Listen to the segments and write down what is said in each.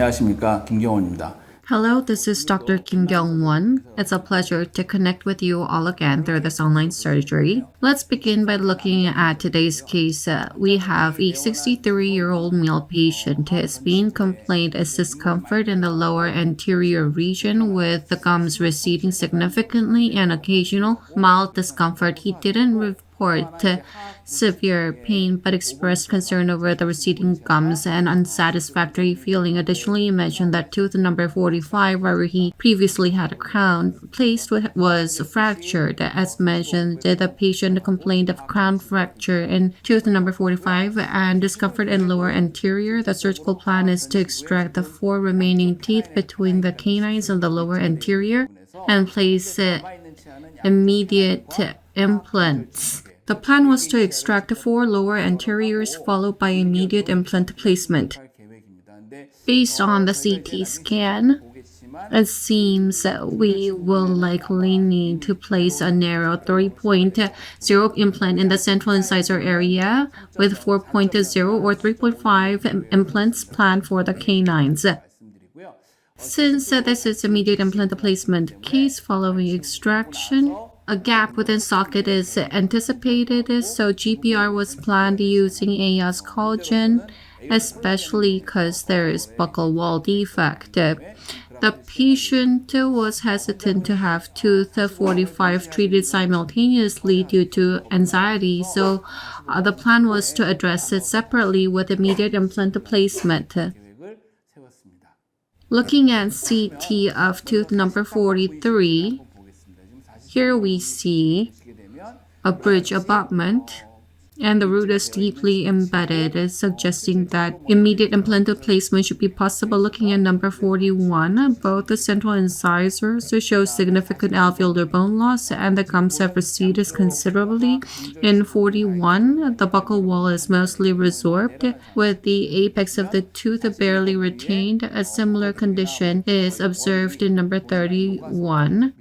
안녕하십니까, 김경원입니다. Hello, this is Dr. Kim Kyung-won. It's a pleasure to connect with you all again through this online surgery. Let's begin by looking at today's case. We have a 63-year-old male patient. His main complaint is discomfort in the lower anterior region with the gums receding significantly and occasional mild discomfort. He didn't report severe pain but expressed concern over the receding gums and unsatisfactory feeling. Additionally, he mentioned that tooth number 45, where he previously had a crown placed, was fractured. As mentioned, the patient complained of crown fracture in tooth number 45 and discomfort in lower anterior. The surgical plan is to extract the 4 remaining teeth between the canines and the lower anterior and place immediate implants. The plan was to extract the 4 lower anteriors followed by immediate implant placement. Based on the CT scan, it seems that we will likely need to place a narrow 3.0 implant in the central incisor area with 4.0 or 3.5 implants planned for the canines. Since this is immediate implant placement case following extraction, a gap within socket is anticipated, so GPR was planned using A-Oss Collagen, especially because there is buccal wall defect. The patient was hesitant to have tooth 45 treated simultaneously due to anxiety, so the plan was to address it separately with immediate implant placement. Looking at CT of tooth number 43, here we see a bridge abutment and the root is deeply embedded, suggesting that immediate implant placement should be possible. Looking at number 41, both the central incisors show significant alveolar bone loss and the gums have receded considerably. In 41, the buccal wall is mostly resorbed, with the apex of the tooth barely retained. A similar condition is observed in number 31.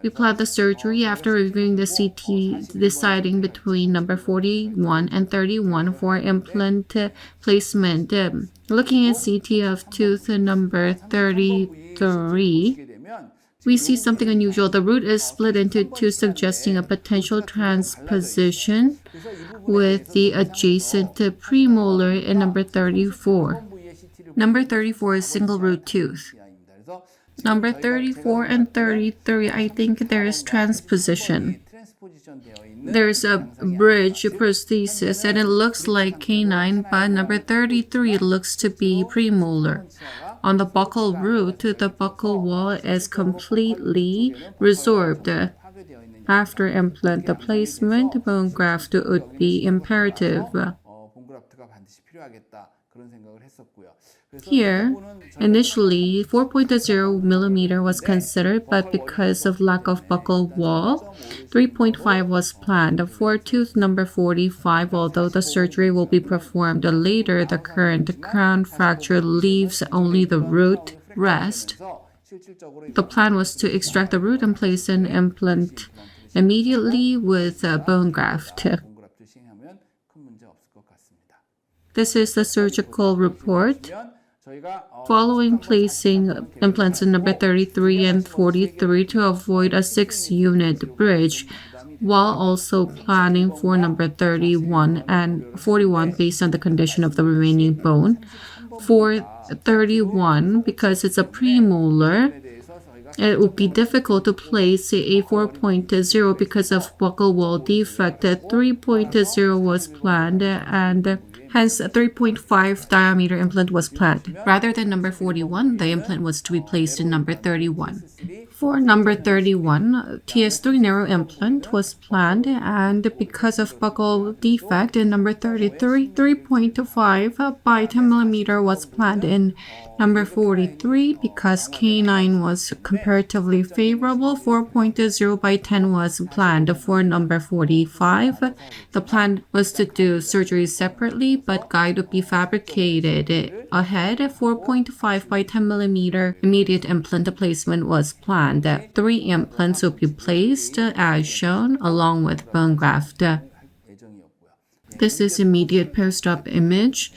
We planned the surgery after reviewing the CT, deciding between number 41 and 31 for implant placement. Looking at CT of tooth number 33, we see something unusual. The root is split into 2, suggesting a potential transposition with the adjacent premolar in number 34. Number 34 is single root tooth. Number 34 and 33, I think there is transposition. There's a bridge prosthesis and it looks like canine, but number 33 looks to be premolar. On the buccal root, the buccal wall is completely resorbed. After implant placement, bone graft would be imperative. Here, initially 4.0 millimeter was considered, but because of lack of buccal wall, 3.5 was planned. For tooth number 45, although the surgery will be performed later, the current crown fracture leaves only the root rest. The plan was to extract the root and place an implant immediately with bone graft. This is the surgical report. Following placing implants in number 33 and 43 to avoid a 6-unit bridge, while also planning for number 31 and 41 based on the condition of the remaining bone. For 31, because it's a premolar, it would be difficult to place a 4.0 because of buccal wall defect. 3.0 was planned and hence a 3.5 diameter implant was planned. Rather than number 41, the implant was to be placed in number 31. For number 31, TS3 narrow implant was planned, and because of buccal defect in number 33, 3.5 by 10 millimeter was planned in number 43. Because canine was comparatively favorable, 4.0 by 10 was planned. For number 45, the plan was to do surgery separately, but guide would be fabricated ahead. 4.5 by 10 millimeter immediate implant placement was planned. 3 implants will be placed as shown along with bone graft. This is immediate post-op image.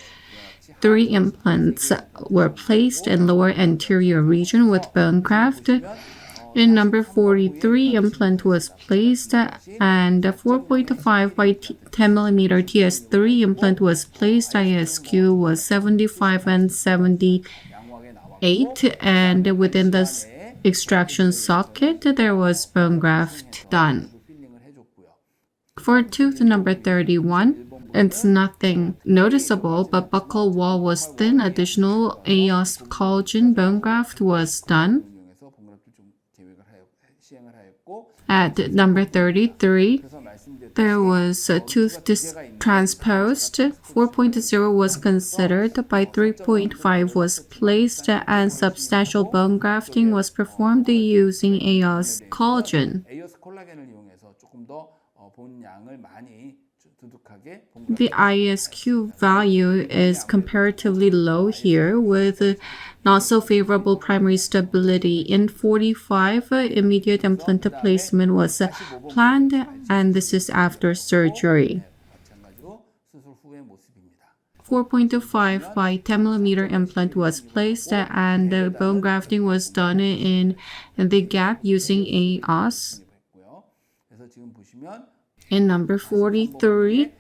3 implants were placed in lower anterior region with bone graft. In number 43, implant was placed and 4.5 by 10 millimeter TS3 implant was placed. ISQ was 75 and 78, and within this extraction socket, there was bone graft done. For tooth number 31, it's nothing noticeable, but buccal wall was thin. Additional A-Oss collagen bone graft was done. At number 33, there was a tooth transposed. 4.0 was considered, by 3.5 was placed, and substantial bone grafting was performed using A-Oss collagen. The ISQ value is comparatively low here, with not so favorable primary stability. In 45, immediate implant placement was planned, and this is after surgery. 4.25 by 10 millimeter implant was placed, and bone grafting was done in the gap using A-Oss. In number 43,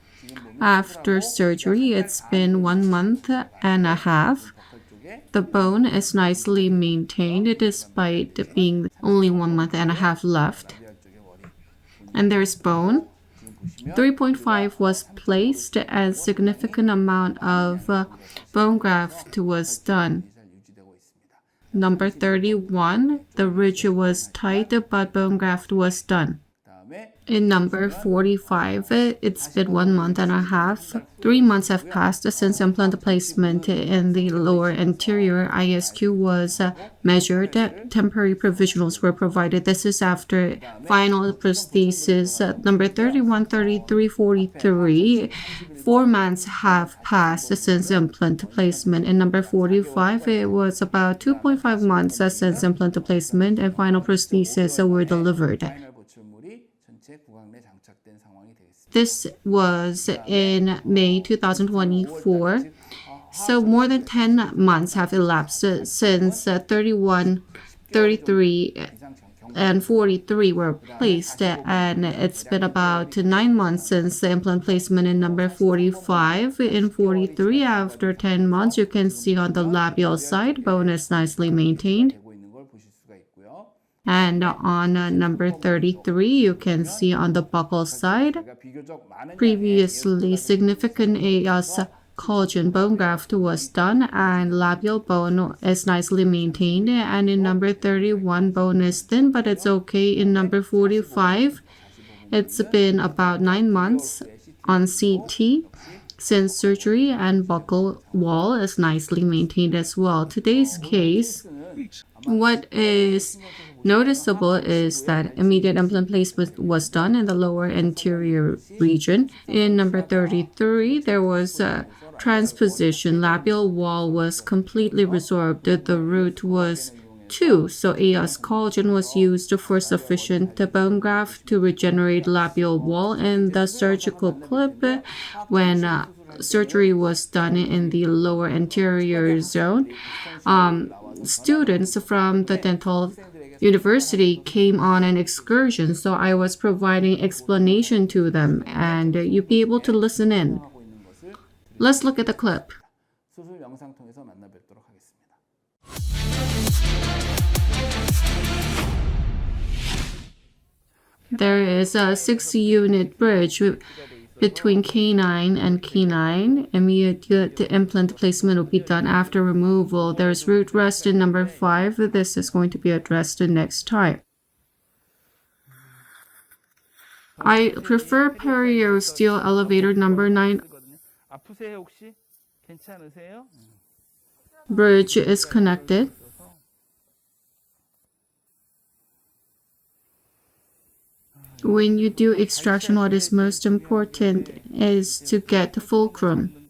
after surgery, it's been 1 month and a half. The bone is nicely maintained despite being only 1 month and a half left. And there's bone. 3.5 was placed and significant amount of bone graft was done. Number 31, the ridge was tight, but bone graft was done. In number 45, it's been 1 month and a half. 3 months have passed since implant placement in the lower anterior. ISQ was measured. Temporary provisionals were provided. This is after final prosthesis. Number 31, 33, 43. 4 months have passed since implant placement. In number 45, it was about 2.5 months since implant placement, and final prosthesis were delivered. This was in May 2024. So more than 10 months have elapsed since 31, 33, and 43 were placed, and it's been about 9 months since the implant placement in number 45. In 43, after 10 months, you can see on the labial side, bone is nicely maintained. And on number 33, you can see on the buccal side, previously significant A-Oss collagen bone graft was done, and labial bone is nicely maintained. And in number 31, bone is thin, but it's okay. In number 45, it's been about 9 months on CT since surgery, and buccal wall is nicely maintained as well. Today's case, what is noticeable is that immediate implant placement was done in the lower anterior region. In number 33, there was a transposition. Labial wall was completely resorbed. The root was 2, so A-Oss collagen was used for sufficient bone graft to regenerate labial wall. In the surgical clip, when surgery was done in the lower anterior zone, students from the dental university came on an excursion, so I was providing explanation to them, and you'll be able to listen in. Let's look at the clip. There is a 6-unit bridge between canine and canine. Immediate implant placement will be done after removal. There's root rest in number 5. This is going to be addressed next time. I prefer perio steel elevator number 9. Bridge is connected. When you do extraction, what is most important is to get the fulcrum.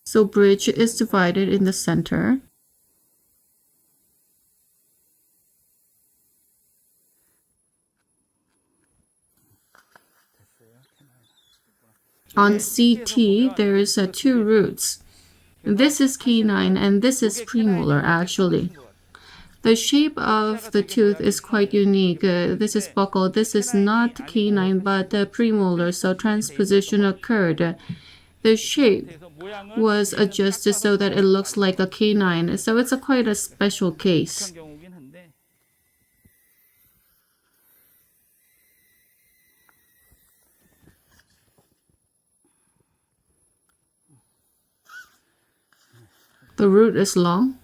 So bridge is divided in the center. On CT, there is two roots. This is canine and this is premolar actually. The shape of the tooth is quite unique. This is buccal. This is not canine but premolar, so transposition occurred. The shape was adjusted so that it looks like a canine, so it's quite a special case. The root is long.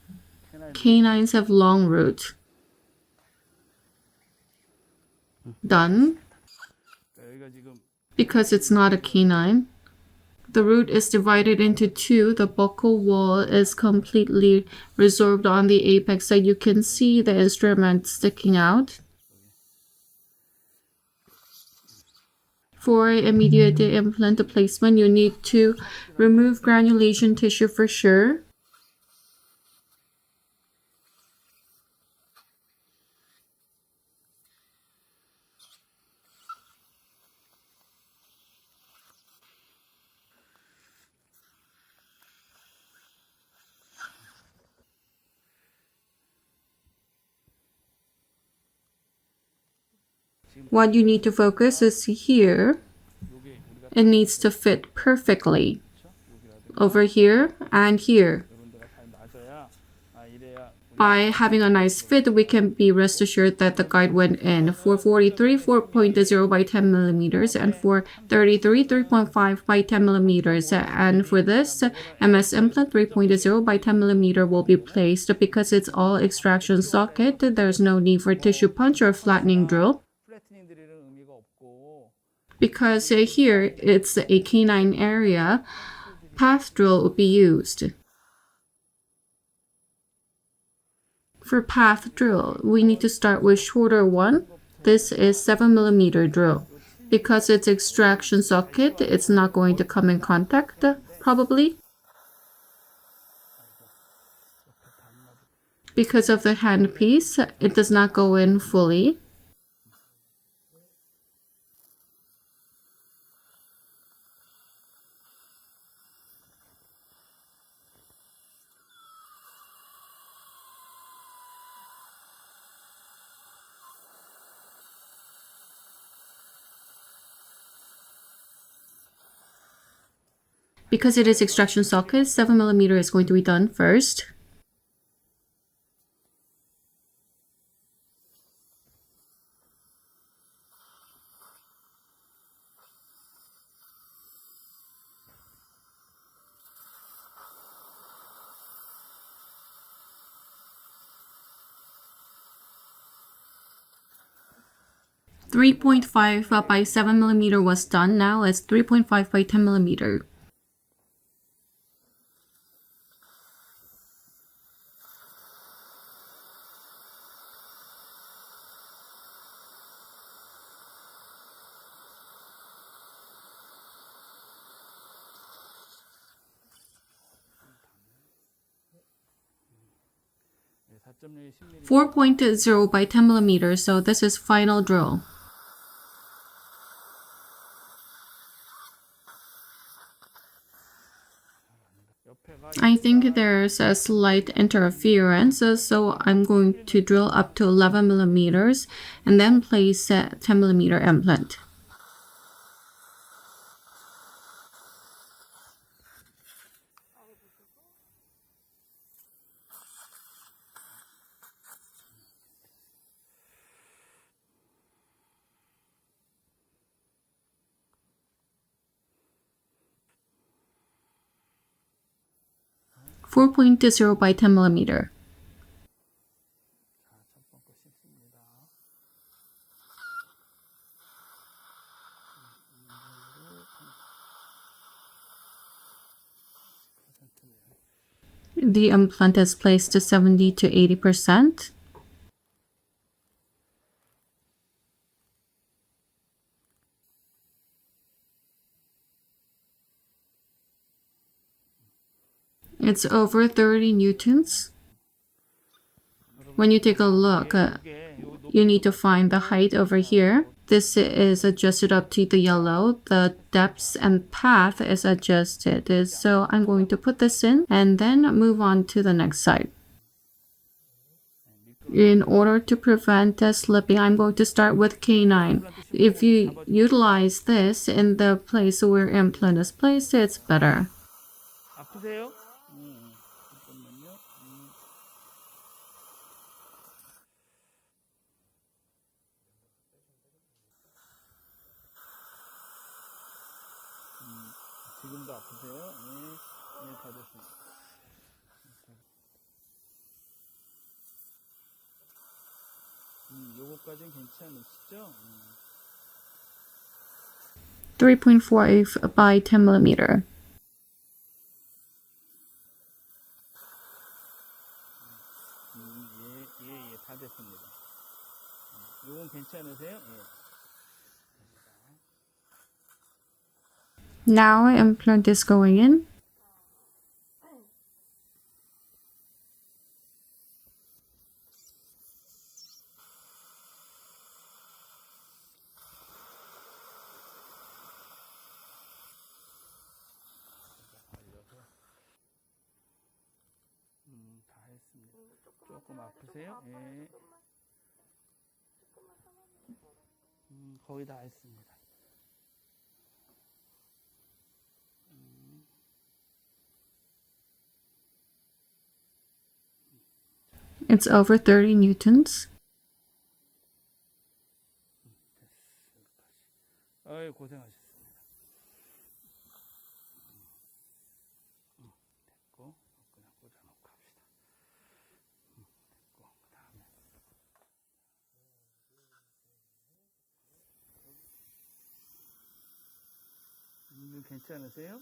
Canines have long root. Done. Because it's not a canine, the root is divided into two. The buccal wall is completely resorbed on the apex, so you can see the instrument sticking out. For immediate implant placement, you need to remove granulation tissue for sure. What you need to focus is here. It needs to fit perfectly over here and here. By having a nice fit, we can be rest assured that the guide went in. For 43, 4.0 by 10 millimeters, and for 33, 3.5 by 10 millimeters. And for this MS implant, 3.0 by 10 millimeter will be placed. Because it's all extraction socket, there's no need for tissue punch or flattening drill. Because here it's a canine area, path drill will be used. For path drill, we need to start with shorter one. This is 7 millimeter drill. Because it's extraction socket, it's not going to come in contact, probably. Because of the handpiece, it does not go in fully. Because it is extraction socket, 7 millimeter is going to be done first. .5 by 7 millimeter was done. Now it's 3.5 by 10 millimeter. .4 by 10 millimeters, so this is final drill. I think there's a slight interference, so I'm going to drill up to 11 millimeters and then place a 10 millimeter implant. .0 by 10 millimeter. The implant is placed to 70 to 80%. It's over 30 newtons. When you take a look, you need to find the height over here. This is adjusted up to the yellow. The depth and path is adjusted. So I'm going to put this in and then move on to the next side. In order to prevent slipping, I'm going to start with K9. If you utilize this in the place where implant is placed, it's better. 아프세요? 지금도 아프세요? 네, 다 됐습니다. 요거까지는 괜찮으시죠? 3.48 by 10 millimeter. 다 됐습니다. 요건 괜찮으세요? Now implant is going in. 다 했습니다. 조금 아프세요? 거의 다 했습니다. It's over 30 newtons. 아유, 고생하셨습니다. 됐고, 그냥 꽂아놓고 합시다. 됐고, 그 다음에. 괜찮으세요?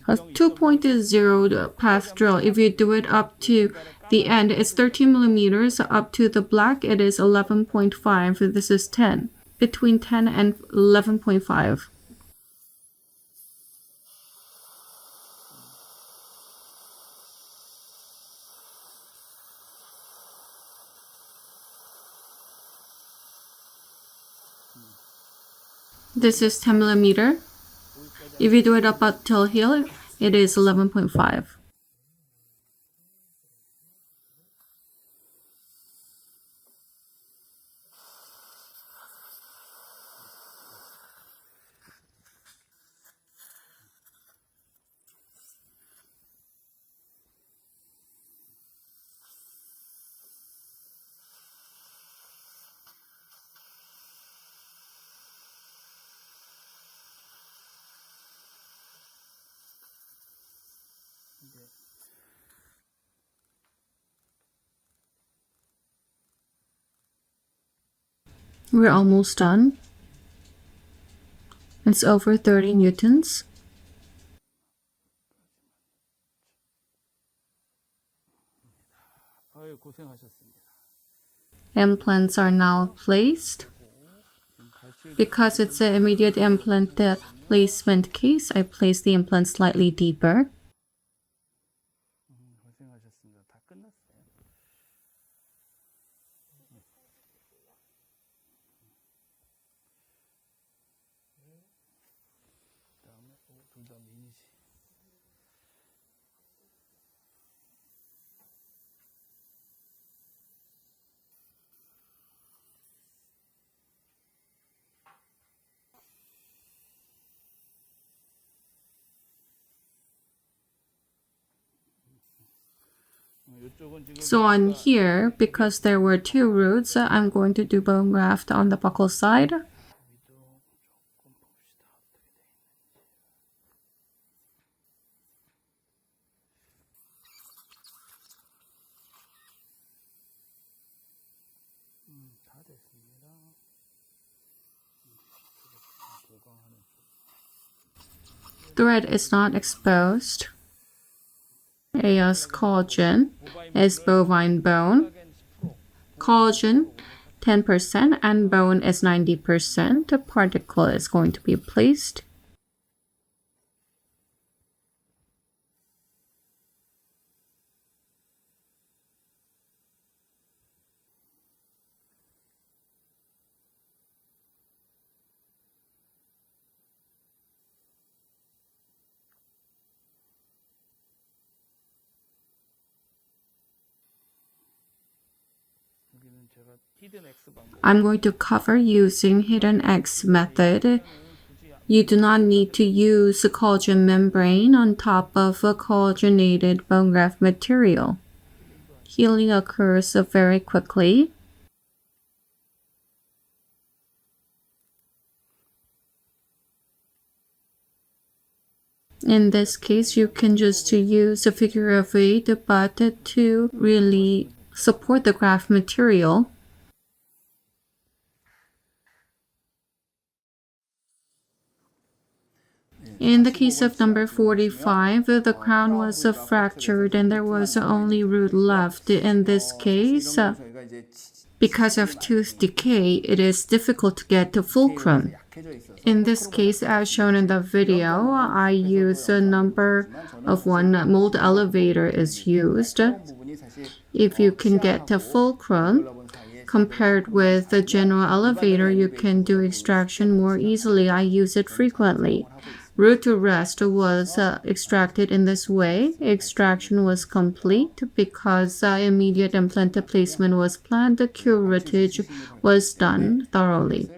A 2.0 path drill. If you do it up to the end, it's 13 millimeters. Up to the black, it is 11.5. This is 10. Between 10 and 11.5. This is 10 millimeter. If you do it up until here, it is 11.5. We're almost done. It's over 30 newtons. Implants are now placed. Because it's an immediate implant placement case, I place the implant slightly deeper. So on here, because there were two roots, I'm going to do bone graft on the buccal side. Thread is not exposed. A-Oss collagen is bovine bone. Collagen 10% and bone is 90%. A particle is going to be placed. 여기는 제가 히든 X 방법. I'm going to cover using hidden X method. You do not need to use a collagen membrane on top of a collagenated bone graft material. Healing occurs very quickly. In this case, you can just use a figure of 8, but to really support the graft material. In the case of number 45, the crown was fractured and there was only root left. In this case, because of tooth decay, it is difficult to get to fulcrum. In this case, as shown in the video, I use a number of 1 mold elevator is used. If you can get to fulcrum, compared with the general elevator, you can do extraction more easily. I use it frequently. Root to rest was extracted in this way. Extraction was complete because immediate implant placement was planned. The curettage was done thoroughly.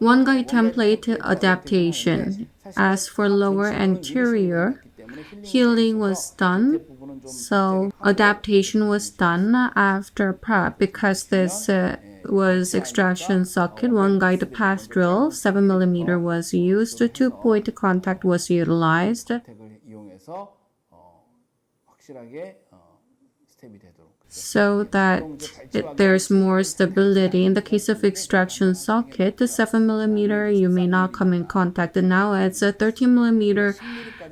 OneGuide template adaptation. As for lower anterior, healing was done. So adaptation was done after prep because this was extraction socket. OneGuide path drill 7mm was used. 2-point contact was utilized. So that there's more stability. In the case of extraction socket, the 7mm you may not come in contact. And now it's a 13mm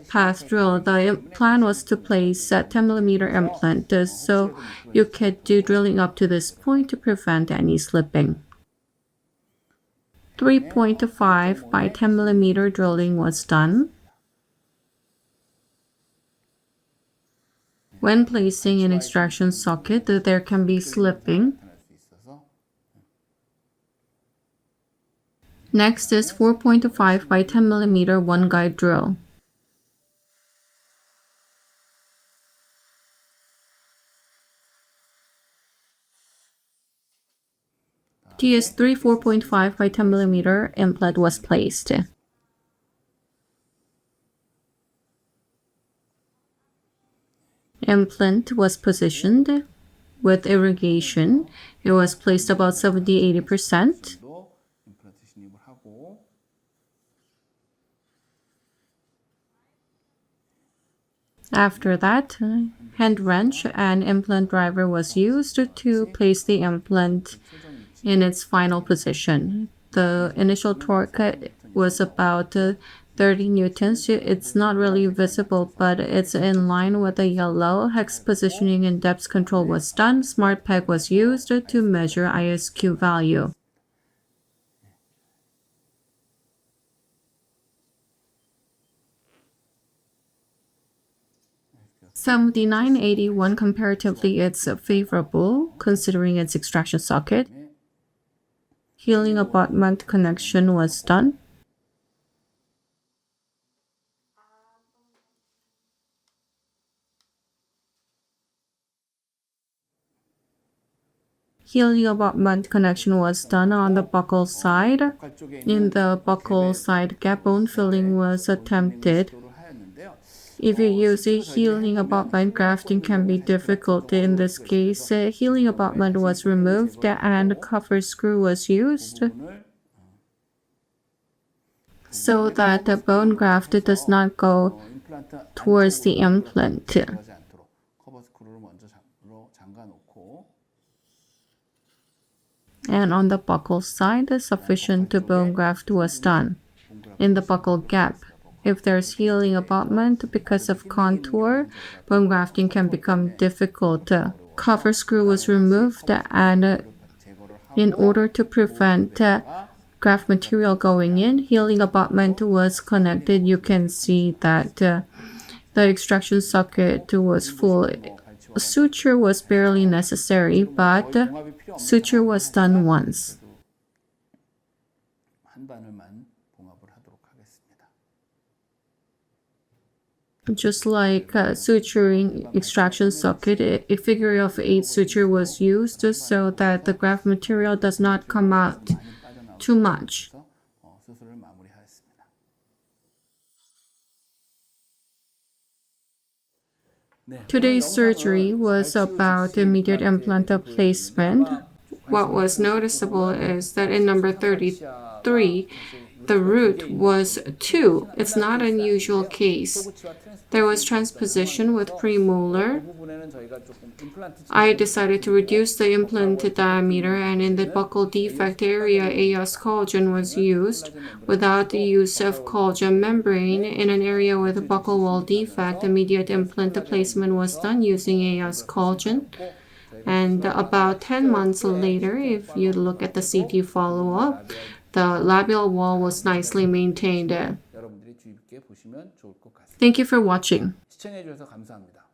path drill. The plan was to place a 10mm implant, so you could do drilling up to this point to prevent any slipping. 3.5 by 10mm drilling was done. When placing an extraction socket, there can be slipping. Next is 4.5 by 10mm OneGuide drill. TS3 4.5 by 10mm implant was placed. Implant was positioned with irrigation. It was placed about 70–80%. After that, hand wrench and implant driver was used to place the implant in its final position. The initial torque was about 30 newtons. It's not really visible, but it's in line with the yellow. Hex positioning and depth control was done. Smart peg was used to measure ISQ value. $79.81 comparatively it's favorable considering its extraction socket. Healing abutment connection was done. Healing abutment connection was done on the buccal side. In the buccal side, gap bone filling was attempted. If you use a healing abutment, grafting can be difficult. In this case, a healing abutment was removed and a cover screw was used so that the bone graft does not go towards the implant. And on the buccal side, sufficient bone graft was done. In the buccal gap, If there's healing abutment because of contour, bone grafting can become difficult. Cover screw was removed, and in order to prevent graft material going in, healing abutment was connected. You can see that the extraction socket was full. A suture was barely necessary, but suture was done once. Just like suturing extraction socket, a figure of 8 suture was used so that the graft material does not come out too much. Today's surgery was about immediate implant placement. What was noticeable is that in number 33, the root was 2. It's not an unusual case. There was transposition with premolar. I decided to reduce the implant diameter, and in the buccal defect area, A-Oss collagen was used. Without the use of collagen membrane in an area with a buccal wall defect, immediate implant placement was done using A-Oss collagen. And about 10 months later, if you look at the CT follow-up, the labial wall was nicely maintained. Thank you for watching. 시청해주셔서 감사합니다.